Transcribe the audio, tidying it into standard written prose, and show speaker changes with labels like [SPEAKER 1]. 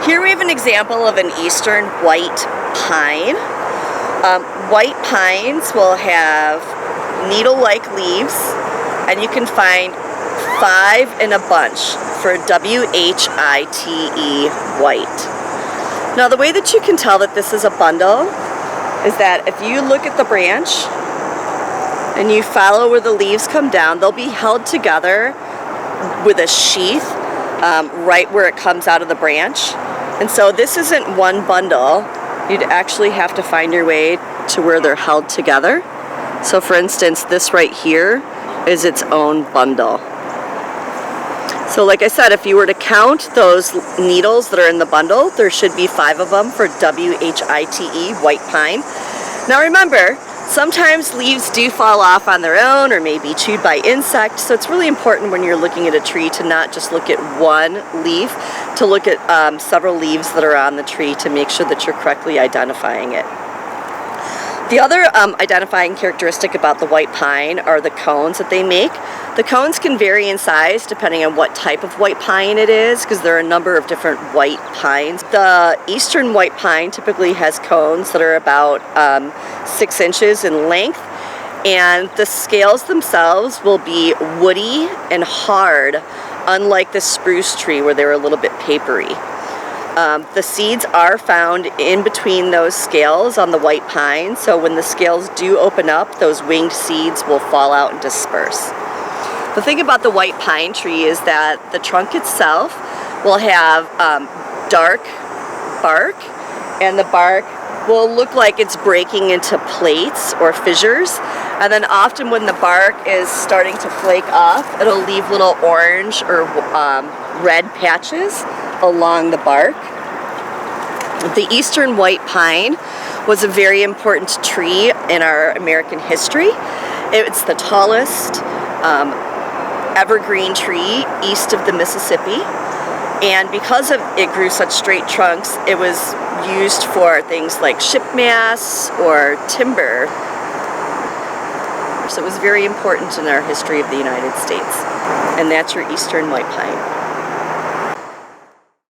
[SPEAKER 1] Here we have an example of an eastern white pine. White pines will have needle-like leaves, and you can find 5 in a bunch for W-H-I-T-E, white. Now the way that you can tell that this is a bundle is that if you look at the branch and you follow where the leaves come down, they'll be held together with a sheath right where it comes out of the branch. And so this isn't one bundle. You'd actually have to find your way to where they're held together. So for instance, this right here is its own bundle. So like I said, if you were to count those needles that are in the bundle, there should be 5 of them for W-H-I-T-E, white pine. Now remember, sometimes leaves do fall off on their own or may be chewed by insects, so it's really important when you're looking at a tree to not just look at one leaf, to look at several leaves that are on the tree to make sure that you're correctly identifying it. The other identifying characteristic about the white pine are the cones that they make. The cones can vary in size depending on what type of white pine it is, because there are a number of different white pines. The eastern white pine typically has cones that are about 6 inches in length, and the scales themselves will be woody and hard, unlike the spruce tree where they're a little bit papery. The seeds are found in between those scales on the white pine, so when the scales do open up, those winged seeds will fall out and disperse. The thing about the white pine tree is that the trunk itself will have dark bark, and the bark will look like it's breaking into plates or fissures, and then often when the bark is starting to flake off, it'll leave little orange or red patches along the bark. The eastern white pine was a very important tree in our American history. It's the tallest evergreen tree east of the Mississippi, and because it grew such straight trunks, it was used for things like ship masts or timber. So it was very important in our history of the United States, and that's your eastern white pine.